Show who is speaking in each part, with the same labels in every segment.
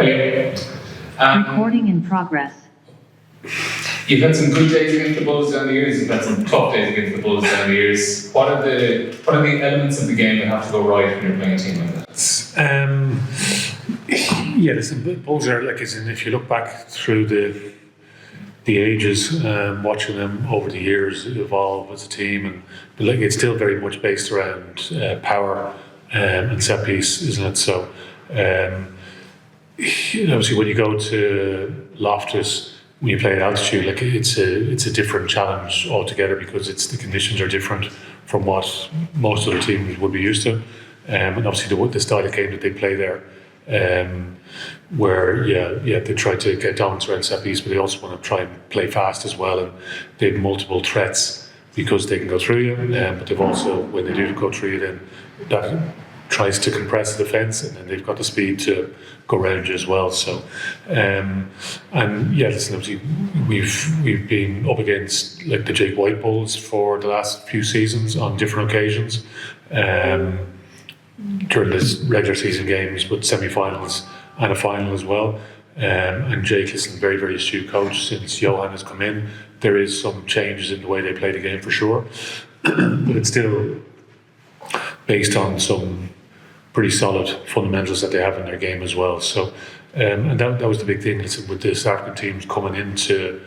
Speaker 1: Okay.
Speaker 2: Recording in progress.
Speaker 1: You've had some good days against the Bulls down the years. You've had some tough days against the Bulls down the years. What are the elements of the game that have to go right when you're playing a team like that?
Speaker 3: Listen, Bulls are like, as in, if you look back through the ages, watching them over the years evolve as a team, and like it's still very much based around power and set piece, isn't it? So, obviously, when you go to Loftus, when you play at altitude, like it's a different challenge altogether because the conditions are different from what most other teams would be used to, and obviously the style of game that they play there. Where they try to get dominance around set piece, but they also want to try and play fast as well, and they have multiple threats because they can go through you, but they've also, when they do go through you, then that tries to compress the defence, and then they've got the speed to go around you as well. So listen, obviously we've been up against like the Jake White Bulls for the last few seasons on different occasions, during this regular season games, but semi-finals and a final as well. And Jake is a very, very astute coach since Johan has come in. There is some changes in the way they play the game for sure, but it's still based on some pretty solid fundamentals that they have in their game as well. So, and that was the big thing. Listen, with the South African teams coming into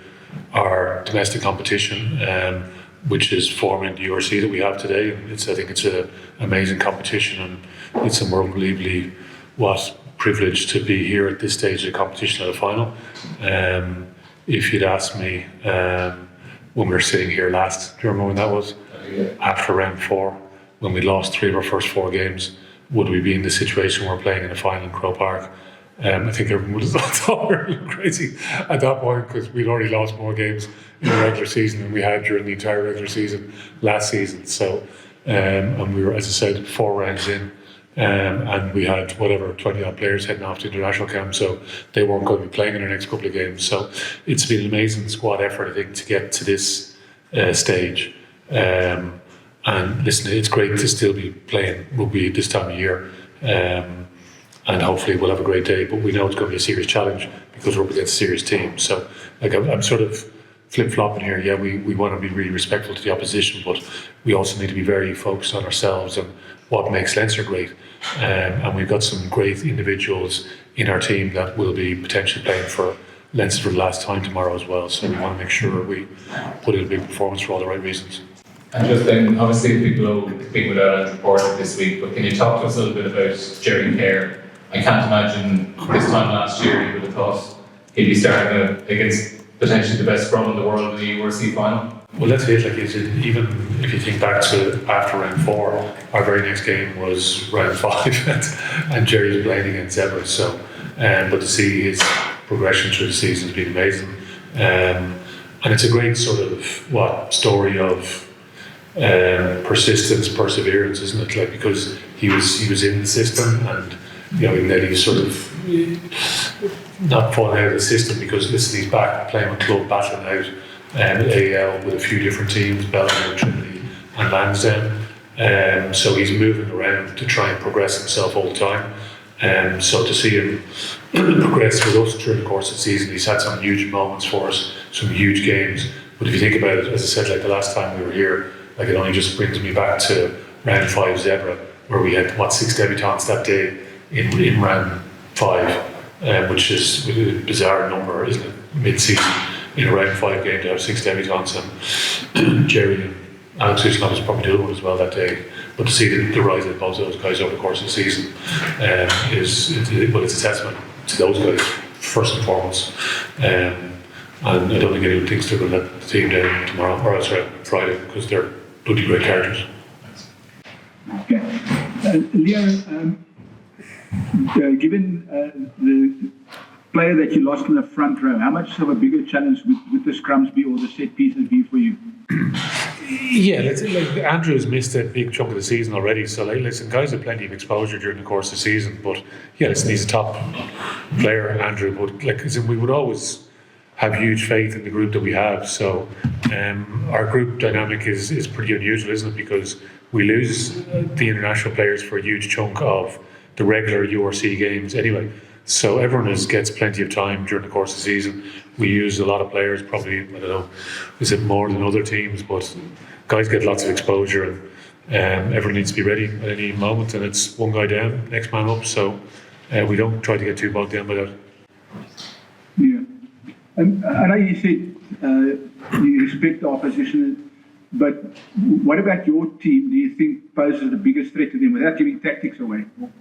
Speaker 3: our domestic competition, which is forming the URC that we have today. I think it's an amazing competition, and it's a more unbelievably privilege to be here at this stage of the competition at a final. If you'd asked me when we were sitting here last, do you remember when that was? After round 4, when we lost 3 of our first 4 games, would we be in the situation we're playing in a final in Croke Park? I think everyone would have thought we were crazy at that point because we'd already lost more games in the regular season than we had during the entire regular season last season. So, and we were, as I said, 4 rounds in, and we had 20 odd players heading off to international camp, so they weren't going to be playing in our next couple of games. So it's been an amazing squad effort, I think, to get to this stage. And listen, it's great to still be playing rugby this time of year. And hopefully we'll have a great day, but we know it's going to be a serious challenge because we're up against a serious team. So like I'm sort of flip-flopping here. Yeah, we want to be really respectful to the opposition, but we also need to be very focused on ourselves and what makes Leinster great. And we've got some great individuals in our team that will be potentially playing for Leinster for the last time tomorrow as well. So we want to make sure we put in a big performance for all the right reasons.
Speaker 1: And just then, obviously people will be without a reporter this week, but can you talk to us a little bit about Jerry Kerr? I can't imagine this time last year you would have thought he'd be starting against potentially the best scrum in the world in the URC final.
Speaker 3: Well, let's face it, even if you think back to after round 4, our very next game was round 5, and Jerry's playing against Zebras. So, but to see his progression through the season has been amazing, and it's a great sort of story of persistence, perseverance, isn't it? Like because he was in the system, and even then he's sort of not falling out of the system because listen, he's back playing with club, battling out AL with a few different teams, Belgium, Trinity and Lansdowne. So he's moving around to try and progress himself all the time. So to see him progress with us during the course of the season, he's had some huge moments for us, some huge games. But if you think about it, as I said, like the last time we were here, like it only just brings me back to round 5 Zebra, where we had 6 debutants that day in round 5, which is a bizarre number, isn't it? Mid-season in a round 5 game to have 6 debutants, and Jerry and Alex Hushon was probably doing one as well that day. But to see the rise of both those guys over the course of the season it's a testament to those guys first and foremost. And I don't think anyone thinks they're going to let the team down tomorrow or Friday because they're bloody great characters.
Speaker 4: Okay, Leo. Given the player that you lost in the front row, how much of a bigger challenge would the scrums be or the set pieces be for you?
Speaker 3: Andrew's missed a big chunk of the season already, so listen, guys have plenty of exposure during the course of the season, but he's a top player, Andrew, but we would always have huge faith in the group that we have. So our group dynamic is pretty unusual, isn't it? Because we lose the international players for a huge chunk of the regular URC games anyway. So everyone gets plenty of time during the course of the season. We use a lot of players, probably, I don't know, is it more than other teams, but guys get lots of exposure, and everyone needs to be ready at any moment, and it's one guy down, next man up, so we don't try to get too bogged down by that.
Speaker 4: Yeah. And I know you said you respect the opposition, but what about your team do you think poses the biggest threat to them without giving tactics away?
Speaker 3: Well,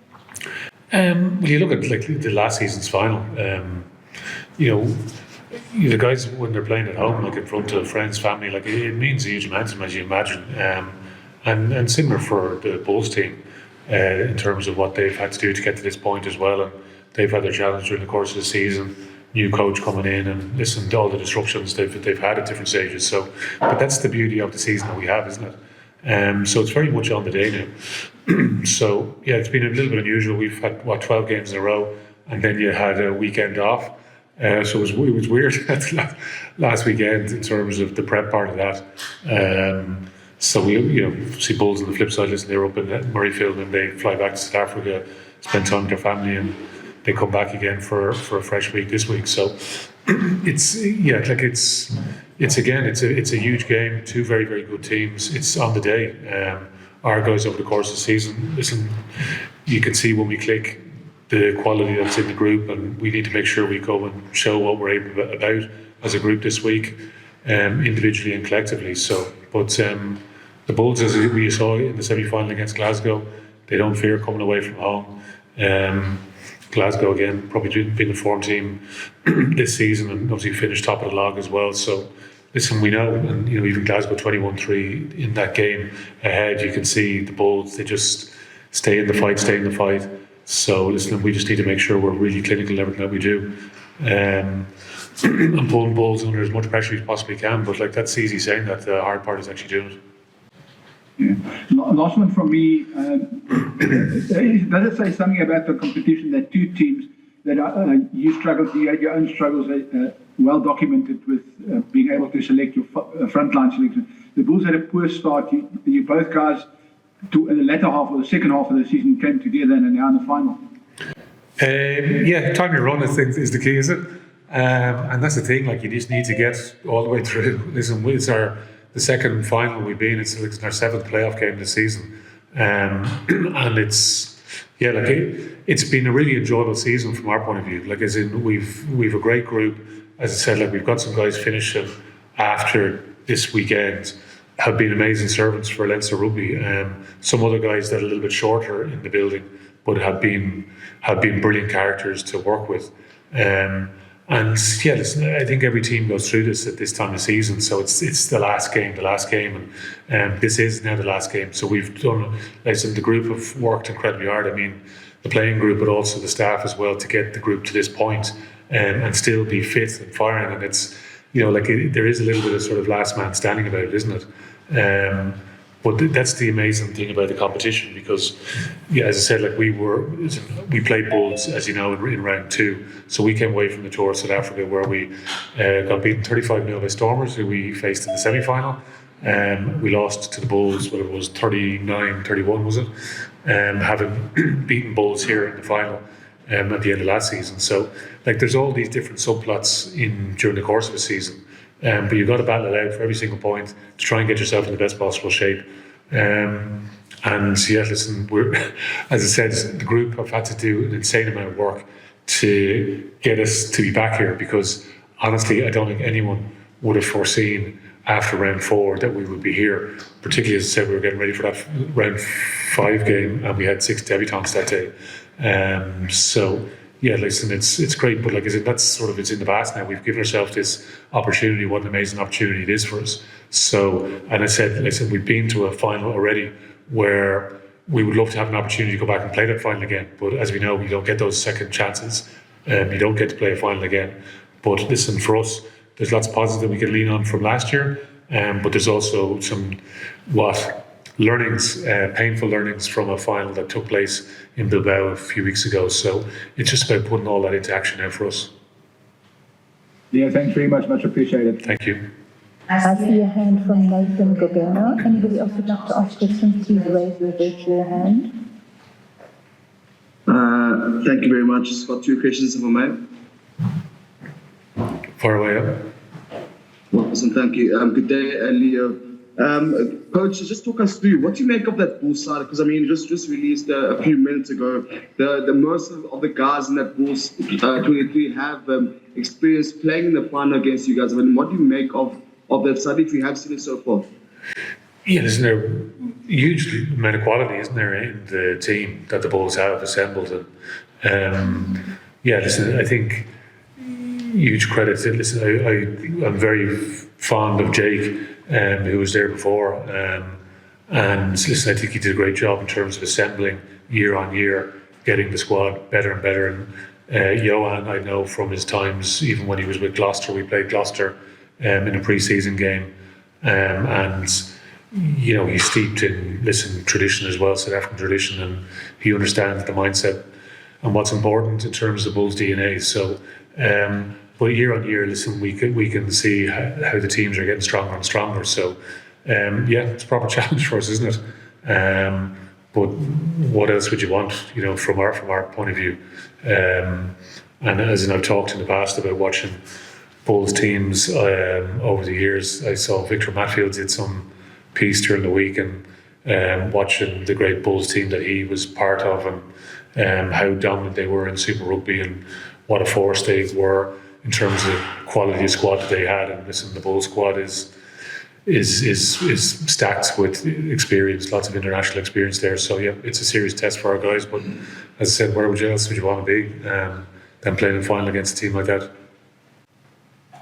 Speaker 3: you look at like the last season's final. The guys when they're playing at home, like in front of friends, family, like it means a huge amount to them, as you imagine. And similar for the Bulls team in terms of what they've had to do to get to this point as well. And they've had their challenge during the course of the season. New coach coming in, and listen to all the disruptions they've had at different stages. So, but that's the beauty of the season that we have, isn't it? So it's very much on the day now. So yeah, it's been a little bit unusual. We've had 12 games in a row, and then you had a weekend off. So it was weird last weekend in terms of the prep part of that. So we see Bulls on the flip side. Listen, they're up in Murrayfield, and they fly back to South Africa, spend time with their family, and they come back again for a fresh week this week. So it's a huge game. Two very, very good teams. It's on the day. Our guys over the course of the season, listen, you can see when we click the quality that's in the group, and we need to make sure we go and show what we're able about as a group this week, individually and collectively. So, but the Bulls, as we saw in the semi-final against Glasgow, they don't fear coming away from home. Glasgow again, probably been the form team this season, and obviously finished top of the log as well. So listen, we know, and even Glasgow 21-3 in that game ahead, you can see the Bulls, they just stay in the fight. So listen, we just need to make sure we're really clinical in everything that we do. And pulling Bulls under as much pressure as you possibly can, but like that's easy saying that, the hard part is actually doing it.
Speaker 4: Yeah. Last one from me. Does it say something about the competition that two teams that you struggled, you had your own struggles well documented with being able to select your frontline selection? The Bulls had a poor start. You both guys, in the latter half or the second half of the season, came together and are now in the final.
Speaker 3: Time your run, I think, is the key, is it? And that's the thing. Like you just need to get all the way through. Listen, it's the second final we've been. It's our 7th playoff game this season, and it's been a really enjoyable season from our point of view. Like as in we've a great group. As I said, like we've got some guys finishing after this weekend have been amazing servants for Leinster Rugby. Some other guys that are a little bit shorter in the building, but have been brilliant characters to work with. And yeah, listen, I think every team goes through this at this time of season. So it's the last game, and this is now the last game. So we've done, listen, the group have worked incredibly hard. I mean, the playing group, but also the staff as well, to get the group to this point, and still be fit and firing. And it's, there is a little bit of sort of last man standing about it, isn't it? But that's the amazing thing about the competition, because, as I said, like we played Bulls, as you know, in round 2. So we came away from the tour of South Africa where we got beaten 35-0 by Stormers, who we faced in the semi-final. We lost to the Bulls, whatever it was, 39-31 was it? Having beaten Bulls here in the final at the end of last season. So like there's all these different subplots during the course of a season. But you've got to battle it out for every single point to try and get yourself in the best possible shape. And yeah, listen, as I said, the group have had to do an insane amount of work to get us to be back here, because honestly, I don't think anyone would have foreseen after round 4 that we would be here. Particularly, as I said, we were getting ready for that round 5 game, and we had 6 debutants that day. So yeah, listen, it's great, but like I said, that's sort of, it's in the past now. We've given ourselves this opportunity. What an amazing opportunity it is for us. So, and I said, listen, we've been to a final already where we would love to have an opportunity to go back and play that final again. But as we know, we don't get those second chances. You don't get to play a final again. But listen, for us, there's lots of positives that we can lean on from last year. But there's also some learnings, painful learnings from a final that took place in Bilbao a few weeks ago. So it's just about putting all that into action now for us.
Speaker 4: Yeah, thanks very much. Much appreciated.
Speaker 3: Thank you.
Speaker 5: I see a hand from Nathan Gogona. Anybody else would like to ask questions, please raise your virtual hand.
Speaker 6: Thank you very much. Just got two questions if I may.
Speaker 3: Far away up.
Speaker 6: Awesome, thank you. Good day, Leo. Coach, just talk us through what do you make of that Bulls side? Because I mean, just released a few minutes ago. The most of the guys in that Bulls 23 have experience playing in the final against you guys. I mean, what do you make of that side if you have seen it so far?
Speaker 3: Yeah, isn't there huge amount of quality, isn't there, in the team that the Bulls have assembled? And yeah, listen, I think huge credit. Listen, I'm very fond of Jake, who was there before, and listen, I think he did a great job in terms of assembling year on year, getting the squad better and better. And Johan, I know from his times, even when he was with Gloucester, we played Gloucester in a pre-season game, and you know, he's steeped in tradition as well, South African tradition, and he understands the mindset and what's important in terms of Bulls DNA. So, but year on year, listen, we can see how the teams are getting stronger and stronger. So, yeah, it's a proper challenge for us, isn't it? But what else would you want, you know, from our point of view? And as I've talked in the past about watching Bulls teams over the years, I saw Victor Matfield did some piece during the week, and watching the great Bulls team that he was part of, and how dominant they were in Super Rugby, and what a force they were in terms of quality of squad that they had. And listen, the Bulls squad is stacked with experience, lots of international experience there. So yeah, it's a serious test for our guys. But as I said, where else would you want to be than playing in final against a team like that?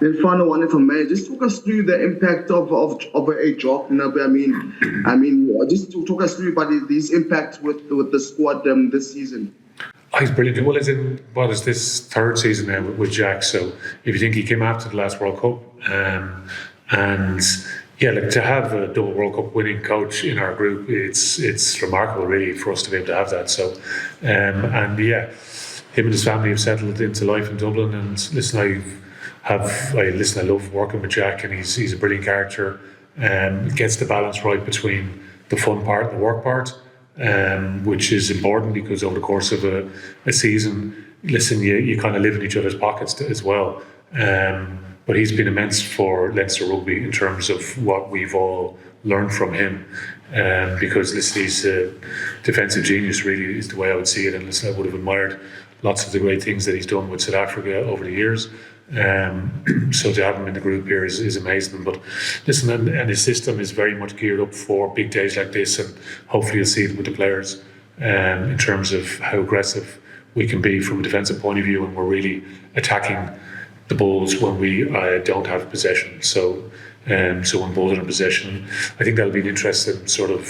Speaker 6: Then final one, if I may, just talk us through the impact of a drop. You know, I mean, just talk us through about these impacts with the squad this season.
Speaker 3: Oh, he's brilliant. Well, what is this third season now with Jack? So if you think he came after the last World Cup, and yeah, like to have a double World Cup winning coach in our group, it's remarkable, really, for us to be able to have that. So, and yeah, him and his family have settled into life in Dublin, and listen, I love working with Jack, and he's a brilliant character. Gets the balance right between the fun part and the work part, which is important because over the course of a season, listen, you kind of live in each other's pockets as well. But he's been immense for Leinster Rugby in terms of what we've all learned from him. Because listen, he's a defensive genius, really, is the way I would see it. And listen, I would have admired lots of the great things that he's done with South Africa over the years. So to have him in the group here is amazing. But listen, and his system is very much geared up for big days like this, and hopefully you'll see it with the players in terms of how aggressive we can be from a defensive point of view, and we're really attacking the Bulls when we don't have possession. So when Bulls are in possession, I think that'll be an interesting sort of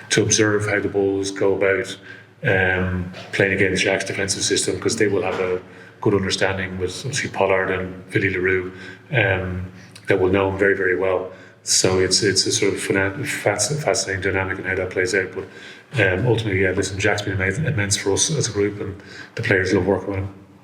Speaker 3: to observe how the Bulls go about playing against Jack's defensive system, because they will have a good understanding with obviously Pollard and Philly Leroux that will know him very, very well. So it's a sort of fascinating dynamic in how that plays out. But ultimately, yeah, listen, Jack's been immense for us as a group, and the players love working with him.